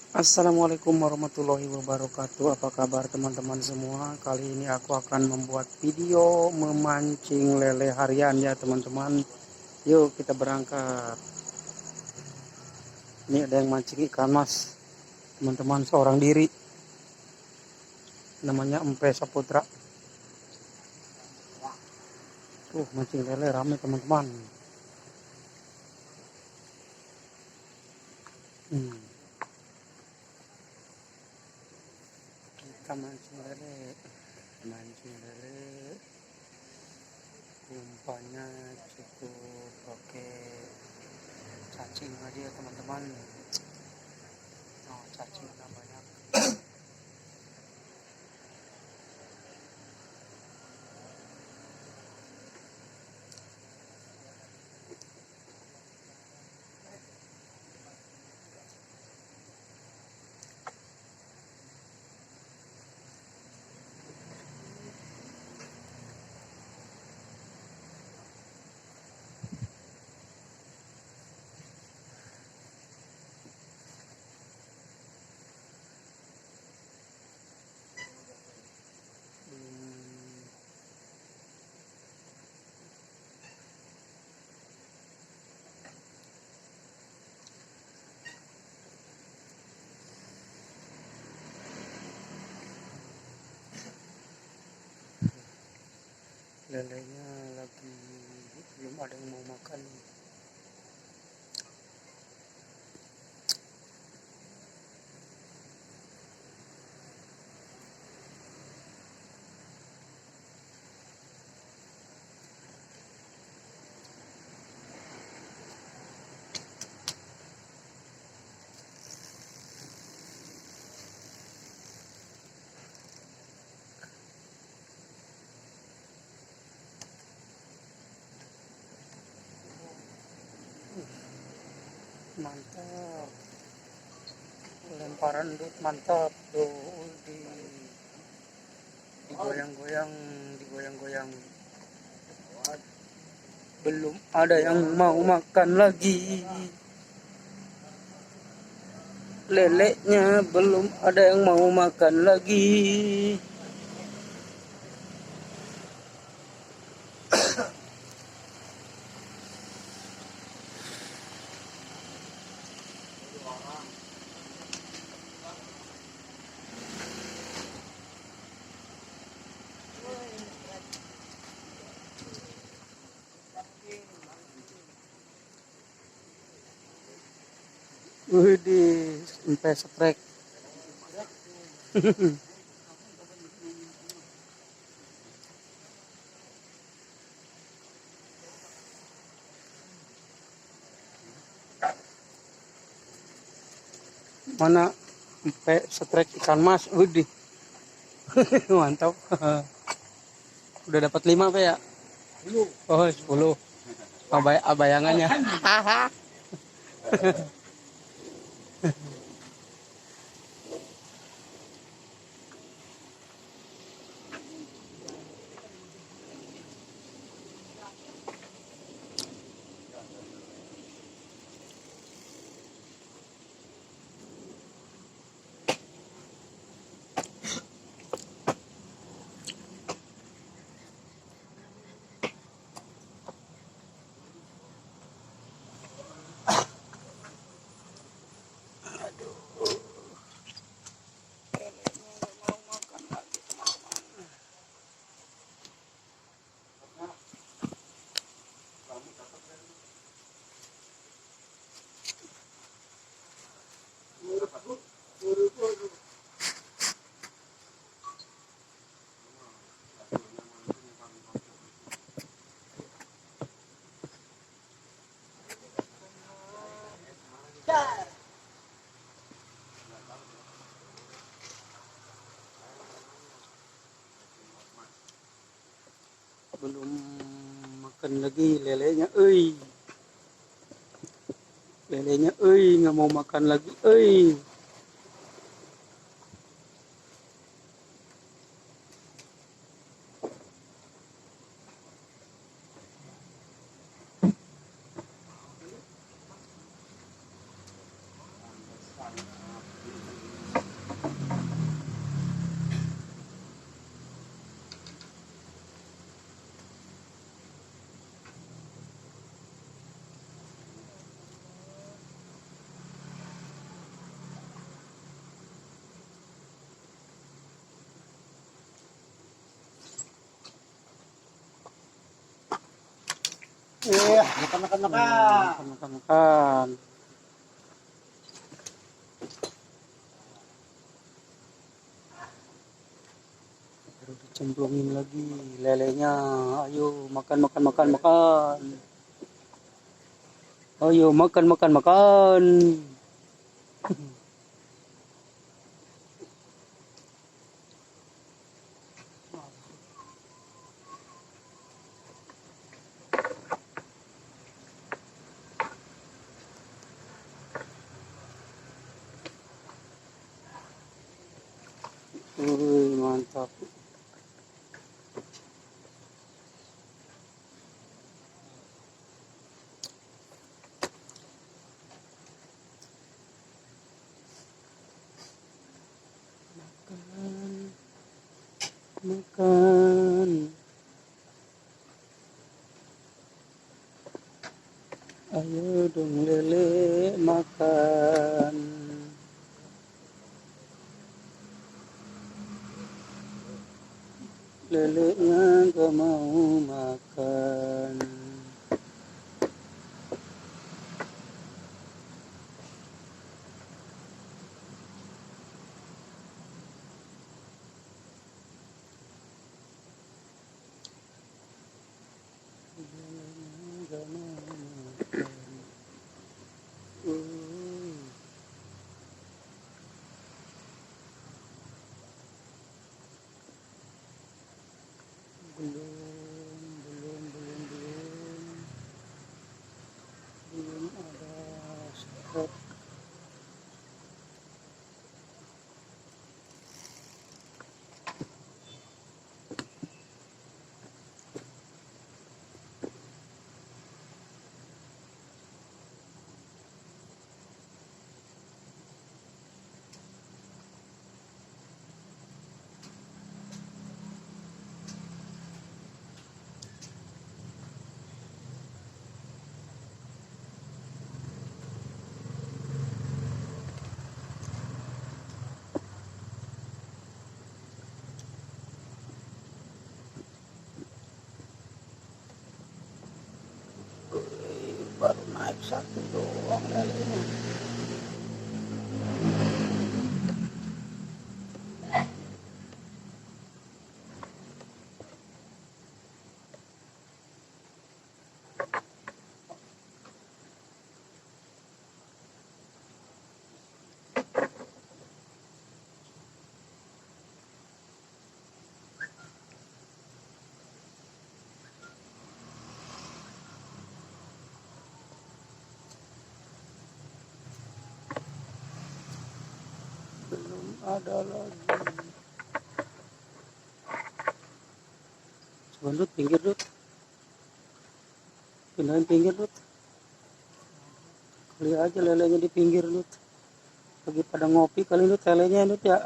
Assalamualaikum warahmatullahi wabarakatuh. Apa kabar teman-teman semua? Kali ini aku akan membuat video memancing lele harian ya teman-teman. Yuk kita berangkat. Ini ada yang mancing ikan mas, teman-teman, seorang diri. Namanya Empe Saputra. Mancing lele rame teman-teman. Kita mancing lele. Umpannya cukup pakai cacing aja ya teman-teman. Cacing udah banyak. Lelenya lagi belum ada yang mau makan. Mantap, lemparan dut mantap tuh, digoyang-goyang. Belum ada yang mau makan lagi, leleknya belum ada yang mau makan lagi. Widih, sampai setrek. Mana sampai setrek ikan mas, widih. Mantap. Udah dapat 5 Pak ya? 10. Oh, 10. Abayangannya. Belum makan lagi lelenya, nggak mau makan lagi, Iya, makan. Makan. Baru dicemplungin lagi lelenya. Ayo makan. Ayo makan. Wih, mantap. Makan. Ayo dong lele makan. Lelenya gak mau makan. Lelenya gak mau makan. Belum ada seret. Baru naik satu doang lelenya. Belum ada lagi. Coba Dut, pinggir Dut. Pindahin pinggir Dut. Kali aja lelenya di pinggir Dut. Lagi pada ngopi kali Dut lelenya Dut ya.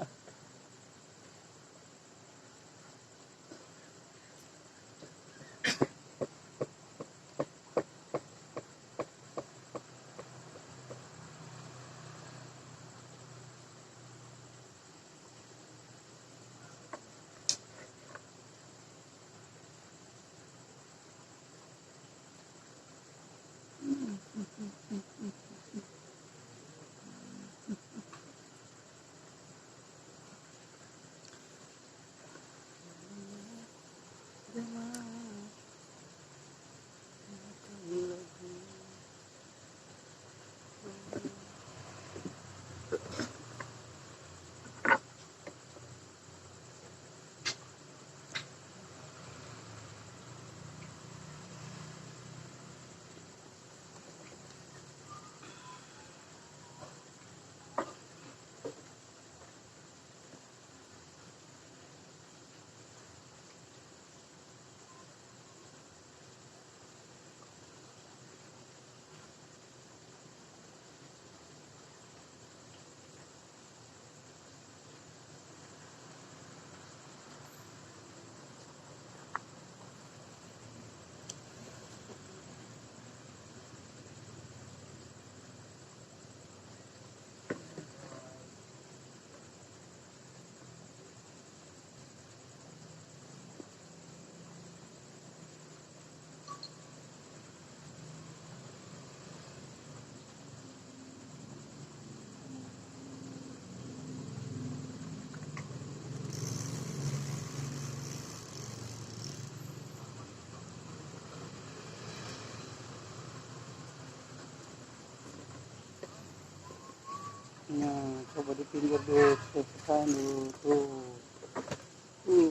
Nah, coba di pinggir dulu, tekan dulu tuh.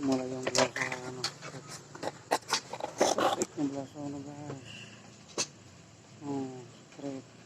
Mulai yang belah sana. Strike yang belah sana guys. Strike.